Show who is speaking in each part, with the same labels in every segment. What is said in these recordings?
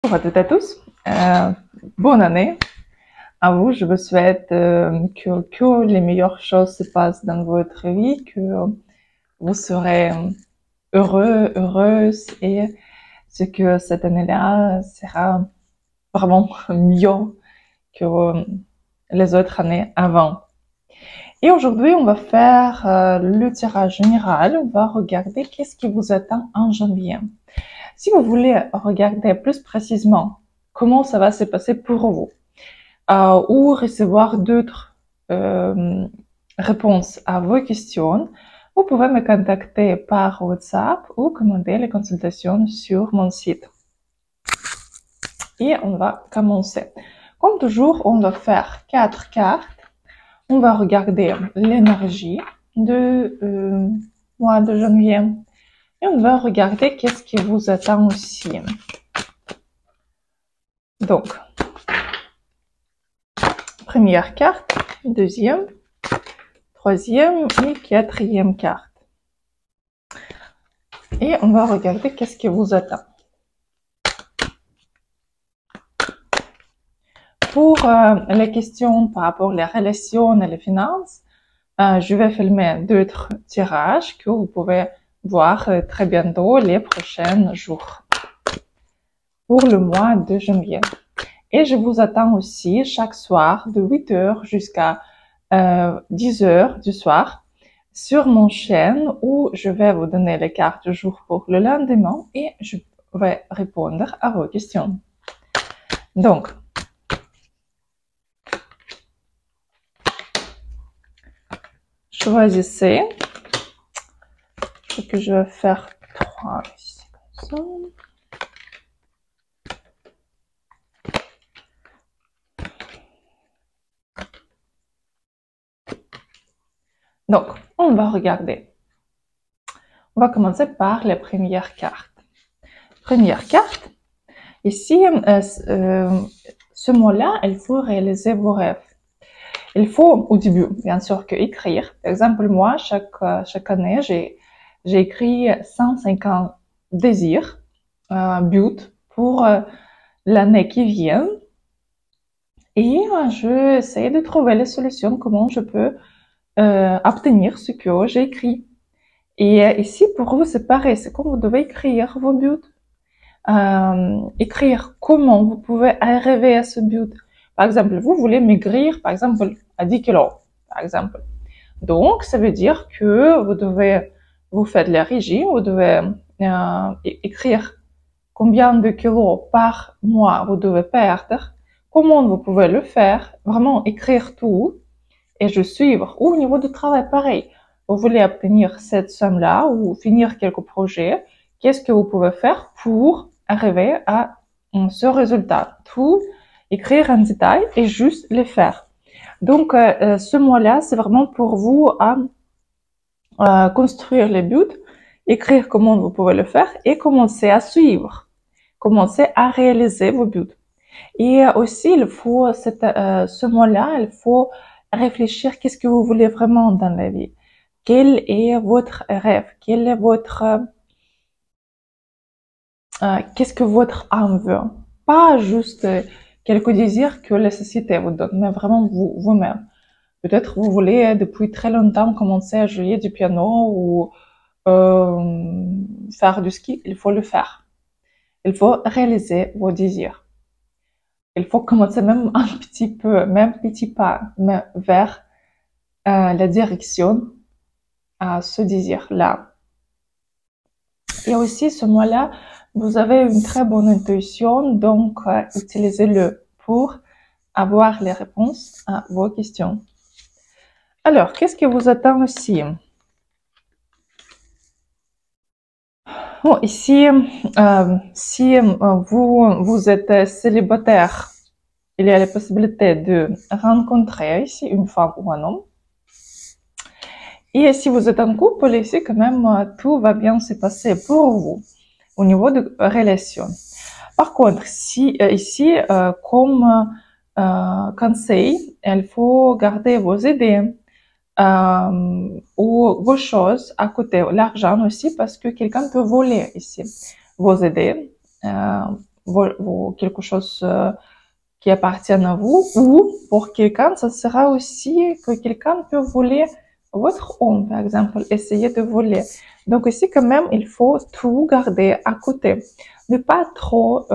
Speaker 1: Bonjour à toutes et à tous, bonne année à vous. Je vous souhaite que les meilleures choses se passent dans votre vie, que vous serez heureux, heureuse et que cette année-là sera vraiment mieux que les autres années avant. Et aujourd'hui, on va faire le tirage général. On va regarder qu'est-ce qui vous attend en janvier. Si vous voulez regarder plus précisément comment ça va se passer pour vous, ou recevoir d'autres réponses à vos questions, vous pouvez me contacter par WhatsApp ou commander les consultations sur mon site. Et on va commencer. Comme toujours, on va faire 4 cartes. On va regarder l'énergie de mois de janvier. Et on va regarder qu'est-ce qui vous attend aussi. Donc, première carte, deuxième, troisième et quatrième carte. Et on va regarder qu'est-ce qui vous attend. Pour les questions par rapport aux relations et les finances, je vais filmer d'autres tirages que vous pouvez voir très bientôt les prochains jours pour le mois de janvier. Et je vous attends aussi chaque soir de 8h jusqu'à 10h du soir sur mon chaîne où je vais vous donner les cartes du jour pour le lendemain et je vais répondre à vos questions. Donc, choisissez. Ce que je vais faire 3 ici comme ça. Donc, on va regarder. On va commencer par les premières cartes. Première carte. Ici, ce mois-là, il faut réaliser vos rêves. Il faut, au début, bien sûr, que écrire. Par exemple, moi, chaque année, j'ai écrit 150 désirs, buts pour l'année qui vient. Et je essaie de trouver les solutions, comment je peux obtenir ce que j'ai écrit. Et ici, pour vous, c'est pareil. C'est comme vous devez écrire vos buts. Écrire comment vous pouvez arriver à ce but. Par exemple, vous voulez maigrir, par exemple, à 10 kilos, par exemple. Donc, ça veut dire que vous faites le régime, vous devez écrire combien de kilos par mois vous devez perdre, comment vous pouvez le faire, vraiment écrire tout et je suivre. Ou au niveau du travail, pareil. Vous voulez obtenir cette somme-là ou finir quelques projets, qu'est-ce que vous pouvez faire pour arriver à ce résultat? Tout écrire en détail et juste les faire. Donc, ce mois-là, c'est vraiment pour vous à construire les buts, écrire comment vous pouvez le faire et commencer à suivre, commencer à réaliser vos buts. Et aussi, il faut, ce mois-là, il faut réfléchir qu'est-ce que vous voulez vraiment dans la vie. Quel est votre rêve? Quel est votre, qu'est-ce que votre âme veut? Pas juste quelques désirs que la société vous donne, mais vraiment vous-même. Peut-être vous voulez depuis très longtemps commencer à jouer du piano ou faire du ski. Il faut le faire. Il faut réaliser vos désirs. Il faut commencer même un petit peu, même petit pas, mais vers la direction à ce désir-là. Et aussi, ce mois-là, vous avez une très bonne intuition, donc utilisez-le pour avoir les réponses à vos questions. Alors, qu'est-ce qui vous attend aussi? Bon, ici, si vous êtes célibataire, il y a la possibilité de rencontrer ici une femme ou un homme. Et si vous êtes en couple, ici, quand même, tout va bien se passer pour vous au niveau de relation. Par contre, si ici, comme conseil, il faut garder vos idées ou vos choses à côté, l'argent aussi, parce que quelqu'un peut voler ici vos idées, quelque chose qui appartient à vous, ou pour quelqu'un, ça sera aussi que quelqu'un peut voler votre homme, par exemple, essayer de voler. Donc ici, quand même, il faut tout garder à côté. Ne pas trop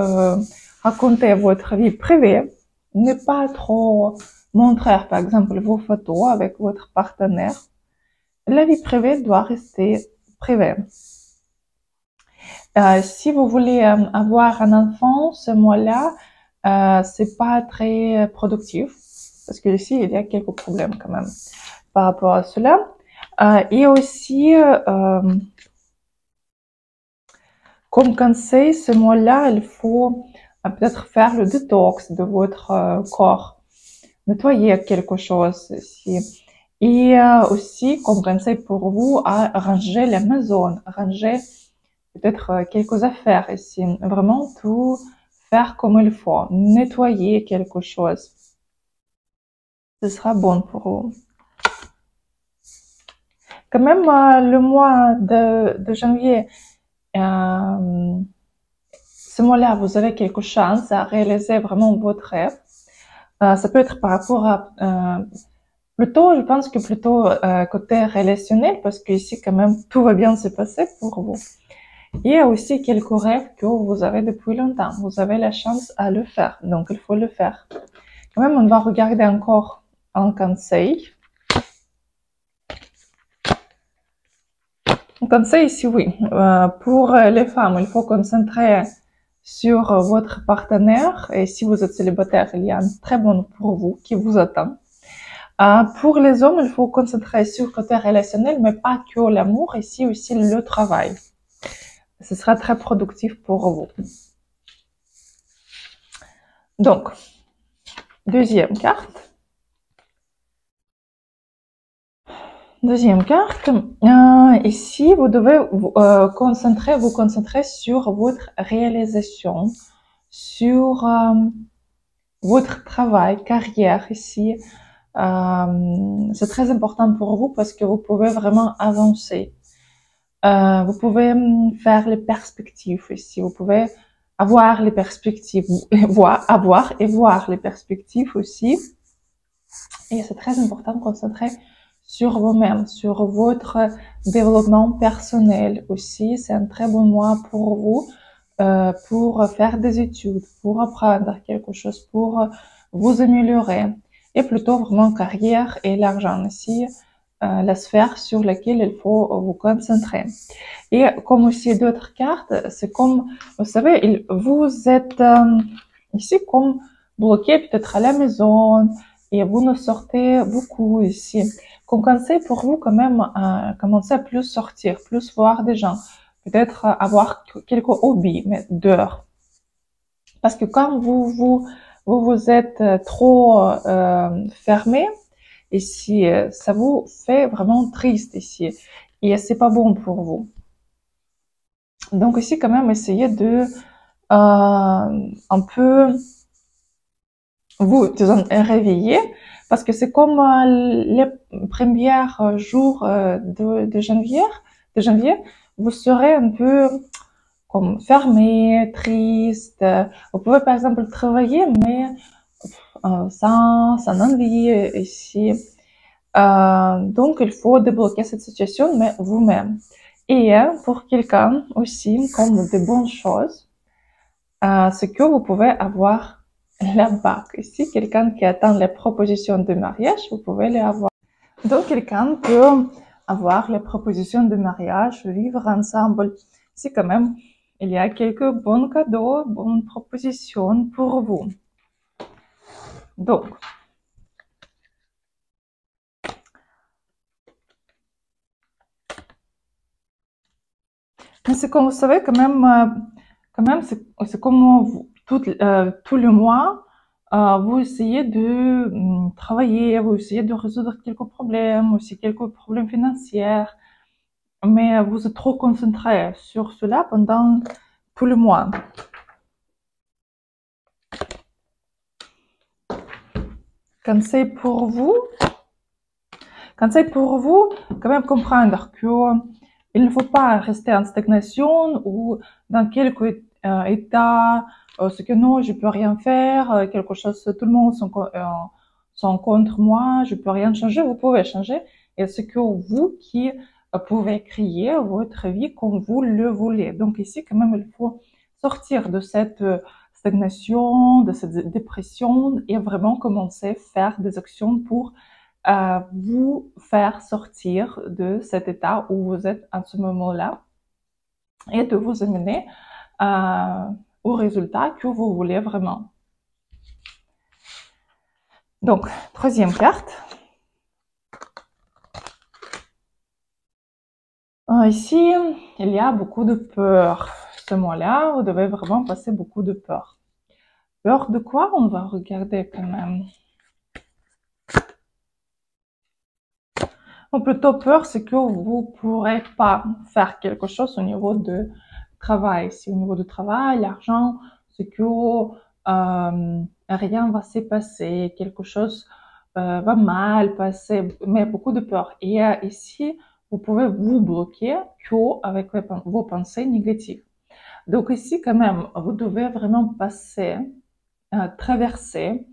Speaker 1: raconter votre vie privée, ne pas trop montrer, par exemple, vos photos avec votre partenaire. La vie privée doit rester privée. Si vous voulez avoir un enfant ce mois-là, c'est pas très productif parce que ici il y a quelques problèmes quand même par rapport à cela. Et aussi, comme conseil, ce mois-là, il faut peut-être faire le détox de votre corps, nettoyer quelque chose ici. Et aussi, comme conseil pour vous, à ranger la maison, ranger peut-être quelques affaires ici. Vraiment tout faire comme il faut, nettoyer quelque chose. Ce sera bon pour vous. Quand même, le mois de janvier, ce mois-là, vous avez quelque chance à réaliser vraiment votre rêve. Ça peut être par rapport à plutôt, je pense que plutôt côté relationnel, parce que ici quand même tout va bien se passer pour vous. Il y a aussi quelques rêves que vous avez depuis longtemps. Vous avez la chance à le faire, donc il faut le faire. Quand même, on va regarder encore un conseil. Un conseil ici, oui. Pour les femmes, il faut concentrer sur votre partenaire. Et si vous êtes célibataire, il y a un très bon pour vous qui vous attend. Pour les hommes, il faut concentrer sur le côté relationnel, mais pas que l'amour, ici aussi le travail. Ce sera très productif pour vous. Donc, deuxième carte. Deuxième carte. Ici, vous devez vous concentrer sur votre réalisation, sur votre travail, carrière ici. C'est très important pour vous parce que vous pouvez vraiment avancer. Vous pouvez faire les perspectives ici. Vous pouvez avoir les perspectives, avoir et voir les perspectives aussi. Et c'est très important de concentrer sur vous-même, sur votre développement personnel aussi. C'est un très bon mois pour vous, pour faire des études, pour apprendre quelque chose, pour vous améliorer. Et plutôt vraiment carrière et l'argent ici, la sphère sur laquelle il faut vous concentrer. Et comme aussi d'autres cartes, c'est comme, vous savez, vous êtes ici comme bloqué peut-être à la maison et vous ne sortez beaucoup ici. Comme conseil pour vous quand même, commencer à plus sortir, plus voir des gens, peut-être avoir quelques hobbies, mais dehors. Parce que quand vous êtes trop fermé ici, ça vous fait vraiment triste ici et c'est pas bon pour vous. Donc ici quand même essayez de un peu vous disons réveiller parce que c'est comme les premiers jours de janvier, vous serez un peu comme fermé, triste. Vous pouvez par exemple travailler mais sans envie ici. Donc il faut débloquer cette situation mais vous-même. Et pour quelqu'un aussi, comme de bonnes choses, c'est que vous pouvez avoir la bague. Ici, quelqu'un qui attend les propositions de mariage, vous pouvez les avoir. Donc, quelqu'un peut avoir les propositions de mariage, vivre ensemble. Ici, quand même, il y a quelques bons cadeaux, bonnes propositions pour vous. Donc, mais c'est comme vous savez, quand même, c'est comme tout le mois, vous essayez de travailler, vous essayez de résoudre quelques problèmes, aussi quelques problèmes financiers, mais vous êtes trop concentré sur cela pendant tout le mois. Conseil pour vous, quand même comprendre que il ne faut pas rester en stagnation ou dans quelques état, ce que non, je peux rien faire, quelque chose, tout le monde sont contre moi, je peux rien changer, vous pouvez changer. Et c'est que vous qui pouvez créer votre vie comme vous le voulez. Donc ici, quand même, il faut sortir de cette stagnation, de cette dépression et vraiment commencer à faire des actions pour vous faire sortir de cet état où vous êtes à ce moment-là et de vous amener au résultat que vous voulez vraiment. Donc, troisième carte. Ici, il y a beaucoup de peur. Ce mois-là, vous devez vraiment passer beaucoup de peur. Peur de quoi? On va regarder quand même. Ou plutôt peur, c'est que vous pourrez pas faire quelque chose au niveau de travail. Si au niveau du travail, l'argent, c'est que rien va se passer, quelque chose va mal passer, mais beaucoup de peur. Et ici, vous pouvez vous bloquer qu'avec vos pensées négatives. Donc ici, quand même, vous devez vraiment passer, traverser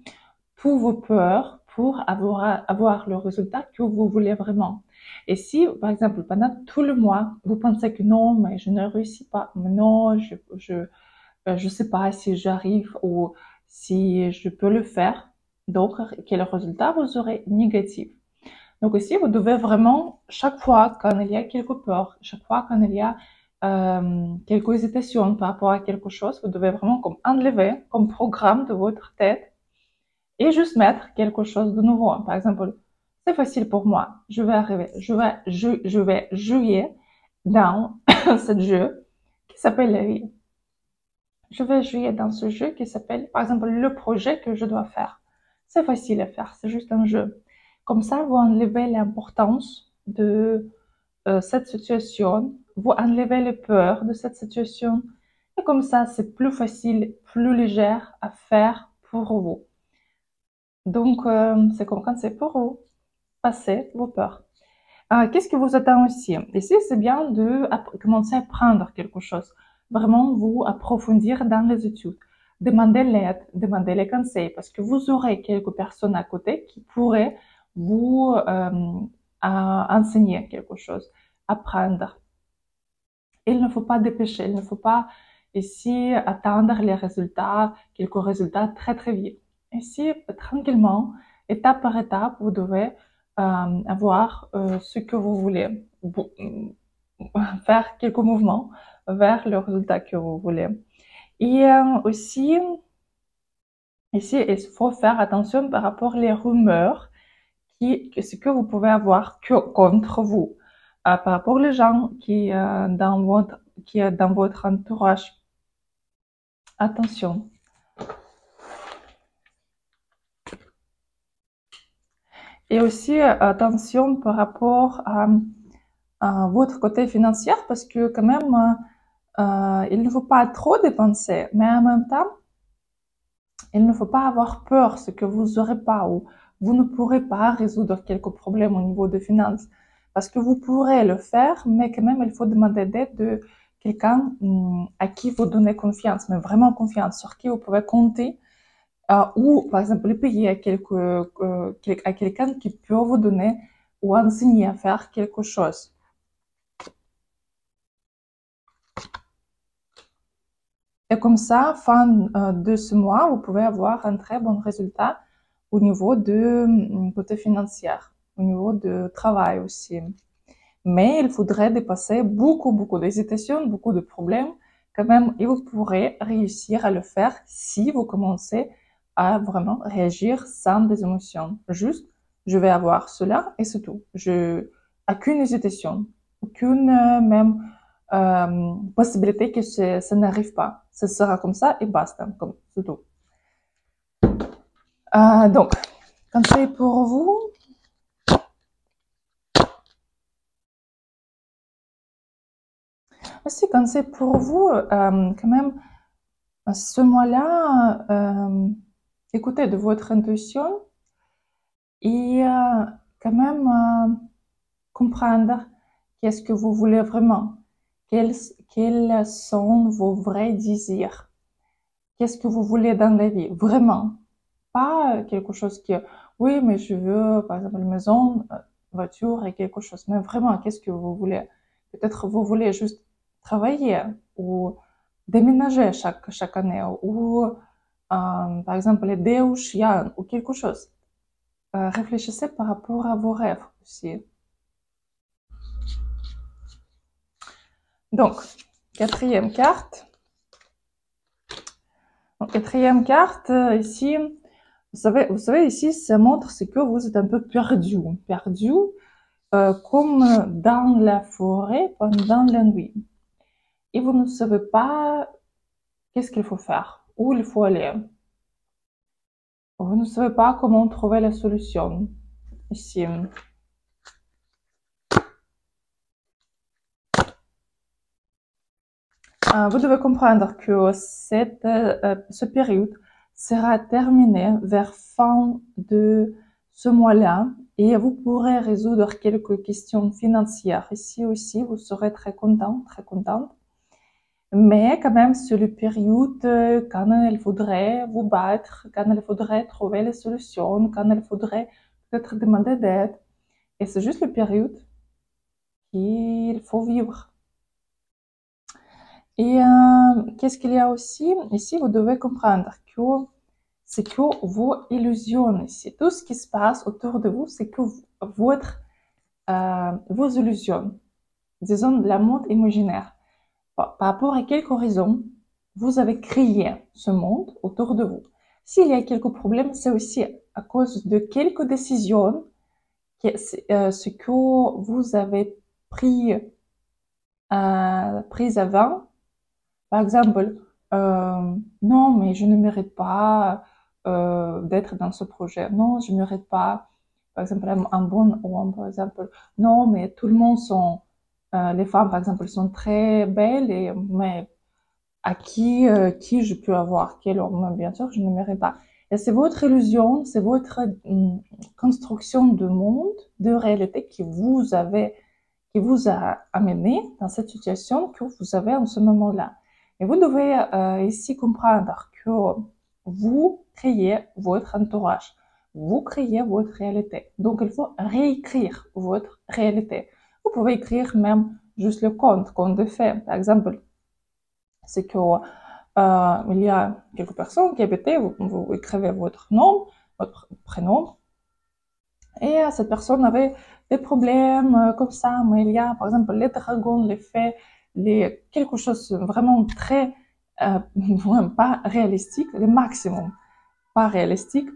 Speaker 1: tous vos peurs pour avoir le résultat que vous voulez vraiment. Et si, par exemple, pendant tout le mois, vous pensez que non, mais je ne réussis pas, mais non, je sais pas si j'arrive ou si je peux le faire, donc quel résultat vous aurez négatif. Donc ici, vous devez vraiment, chaque fois quand il y a quelques peurs, chaque fois quand il y a quelques hésitations par rapport à quelque chose, vous devez vraiment comme enlever comme programme de votre tête et juste mettre quelque chose de nouveau. Par exemple, c'est facile pour moi. Je vais arriver, je vais jouer dans ce jeu qui s'appelle la vie. Je vais jouer dans ce jeu qui s'appelle, par exemple, le projet que je dois faire. C'est facile à faire, c'est juste un jeu. Comme ça, vous enlevez l'importance de cette situation, vous enlevez les peurs de cette situation, et comme ça, c'est plus facile, plus léger à faire pour vous. Donc, c'est comme quand c'est pour vous. Passez vos peurs. Qu'est-ce qui vous attend aussi? Ici, c'est bien de commencer à apprendre quelque chose. Vraiment, vous approfondir dans les études. Demandez l'aide, demandez les conseils, parce que vous aurez quelques personnes à côté qui pourraient vous enseigner quelque chose, apprendre. Il ne faut pas dépêcher, il ne faut pas ici attendre les résultats, quelques résultats très très vite. Ici, tranquillement, étape par étape, vous devez avoir ce que vous voulez, faire quelques mouvements vers le résultat que vous voulez. Et aussi, ici, il faut faire attention par rapport aux rumeurs ce que vous pouvez avoir contre vous. Par rapport aux gens qui est dans votre entourage. Attention. Et aussi attention par rapport à votre côté financier, parce que quand même, il ne faut pas trop dépenser, mais en même temps, il ne faut pas avoir peur ce que vous n'aurez pas ou vous ne pourrez pas résoudre quelques problèmes au niveau des finances. Parce que vous pourrez le faire, mais quand même, il faut demander d'aide de quelqu'un à qui vous donnez confiance, mais vraiment confiance, sur qui vous pouvez compter, ou par exemple payer à quelqu'un qui peut vous donner ou enseigner à faire quelque chose. Et comme ça, fin de ce mois, vous pouvez avoir un très bon résultat au niveau de côté financier, au niveau de travail aussi. Mais il faudrait dépasser beaucoup d'hésitations, beaucoup de problèmes quand même, et vous pourrez réussir à le faire si vous commencez à vraiment réagir sans des émotions. Juste, je vais avoir cela et c'est tout. Aucune hésitation, aucune même possibilité que ça n'arrive pas. Ce sera comme ça et basta, comme c'est tout. Donc, conseil pour vous. Aussi, conseil pour vous, quand même, ce mois-là, écoutez de votre intuition et quand même comprendre qu'est-ce que vous voulez vraiment, quels sont vos vrais désirs. Qu'est-ce que vous voulez dans la vie, vraiment. Pas quelque chose qui, oui, mais je veux, par exemple, une maison, voiture et quelque chose. Mais vraiment, qu'est-ce que vous voulez? Peut-être vous voulez juste travailler ou déménager chaque année ou, par exemple, aider au chien ou quelque chose. Réfléchissez par rapport à vos rêves aussi. Donc, quatrième carte. Donc, quatrième carte, ici, vous savez, ici, ça montre c'est que vous êtes un peu perdu, comme dans la forêt pendant la nuit. Et vous ne savez pas qu'est-ce qu'il faut faire, où il faut aller. Vous ne savez pas comment trouver la solution ici. Vous devez comprendre que ce période sera terminée vers fin de ce mois-là et vous pourrez résoudre quelques questions financières. Ici aussi, vous serez très content, très contente. Mais quand même, c'est le période quand il faudrait vous battre, quand il faudrait trouver les solutions, quand il faudrait peut-être demander d'aide. Et c'est juste le période qu'il faut vivre. Et qu'est-ce qu'il y a aussi? Ici, vous devez comprendre que c'est que vos illusions ici. Tout ce qui se passe autour de vous, c'est que vos illusions, disons de la monde imaginaire. Par rapport à quelques raisons, vous avez créé ce monde autour de vous. S'il y a quelques problèmes, c'est aussi à cause de quelques décisions, ce que vous avez prises avant. Par exemple, non, mais je ne mérite pas d'être dans ce projet. Non, je ne mérite pas, par exemple, un bon homme, par exemple. Non, mais tout le monde les femmes, par exemple, sont très belles, mais à qui je peux avoir quel homme? Bien sûr, je ne mérite pas. Et c'est votre illusion, c'est votre construction de monde, de réalité qui vous a amené dans cette situation que vous avez en ce moment-là. Et vous devez ici comprendre que vous créez votre entourage, vous créez votre réalité. Donc, il faut réécrire votre réalité. Vous pouvez écrire même juste le conte de fait. Par exemple, c'est que il y a quelques personnes qui habitaient, vous écrivez votre nom, votre prénom, et cette personne avait des problèmes comme ça, mais il y a par exemple les dragons, les fées, quelque chose vraiment très pas réalistique, le maximum pas réalistique,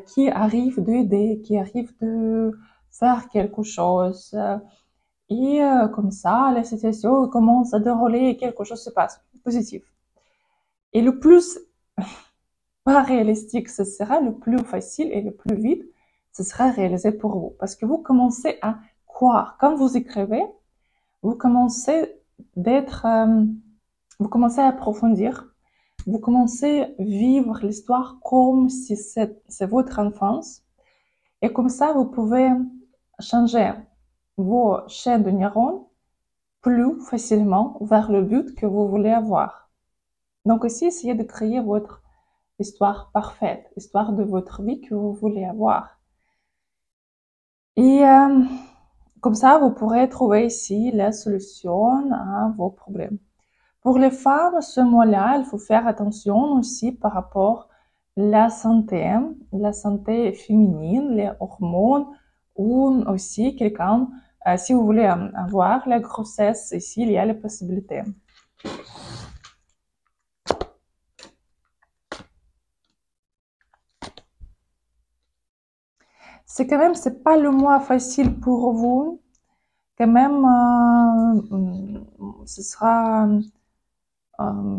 Speaker 1: qui arrive d'aider, qui arrive de faire quelque chose. Et comme ça, la situation commence à dérouler et quelque chose se passe, positif. Et le plus pas réalistique, ce sera le plus facile et le plus vite, ce sera réalisé pour vous. Parce que vous commencez à croire. Quand vous écrivez, vous commencez vous commencez à approfondir, vous commencez à vivre l'histoire comme si c'est votre enfance. Et comme ça, vous pouvez changer vos chaînes de neurones plus facilement vers le but que vous voulez avoir. Donc aussi, essayez de créer votre histoire parfaite, histoire de votre vie que vous voulez avoir. Et comme ça, vous pourrez trouver ici la solution à vos problèmes. Pour les femmes, ce mois-là, il faut faire attention aussi par rapport à la santé féminine, les hormones, ou aussi quelqu'un, si vous voulez avoir la grossesse, ici, il y a les possibilités. C'est quand même, c'est pas le mois facile pour vous. Quand même, ce sera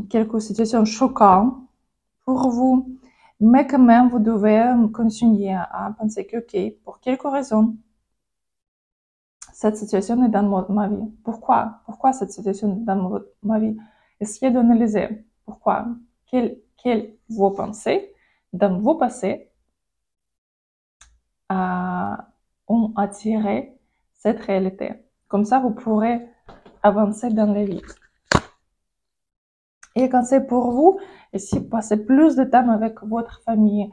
Speaker 1: quelques situations choquantes pour vous. Mais quand même, vous devez continuer à penser que, ok, pour quelques raisons, cette situation est dans ma vie. Pourquoi? Pourquoi cette situation est dans ma vie? Essayez d'analyser. Pourquoi? Quelles vos pensées dans vos passés ont attiré cette réalité. Comme ça, vous pourrez avancer dans la vie. Et conseil pour vous, ici, passez plus de temps avec votre famille,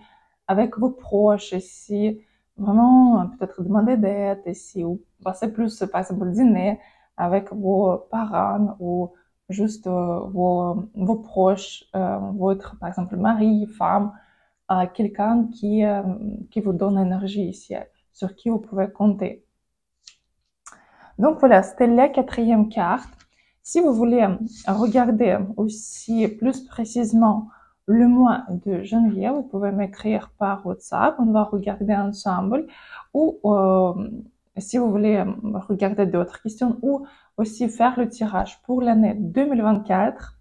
Speaker 1: avec vos proches, ici, vraiment, peut-être demander d'aide, ici, ou passer plus, par exemple, dîner avec vos parents, ou juste vos proches, votre, par exemple, mari, femme, quelqu'un qui vous donne énergie ici, sur qui vous pouvez compter. Donc voilà, c'était la 4e carte. Si vous voulez regarder aussi plus précisément le mois de janvier, vous pouvez m'écrire par WhatsApp, on va regarder ensemble. Ou si vous voulez regarder d'autres questions ou aussi faire le tirage pour l'année 2024,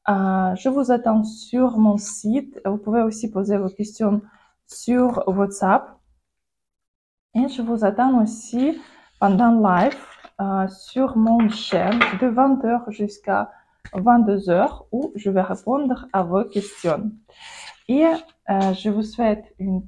Speaker 1: je vous attends sur mon site. Vous pouvez aussi poser vos questions sur WhatsApp. Et je vous attends aussi pendant live sur mon chaîne de 20h jusqu'à 22h où je vais répondre à vos questions. Et je vous souhaite une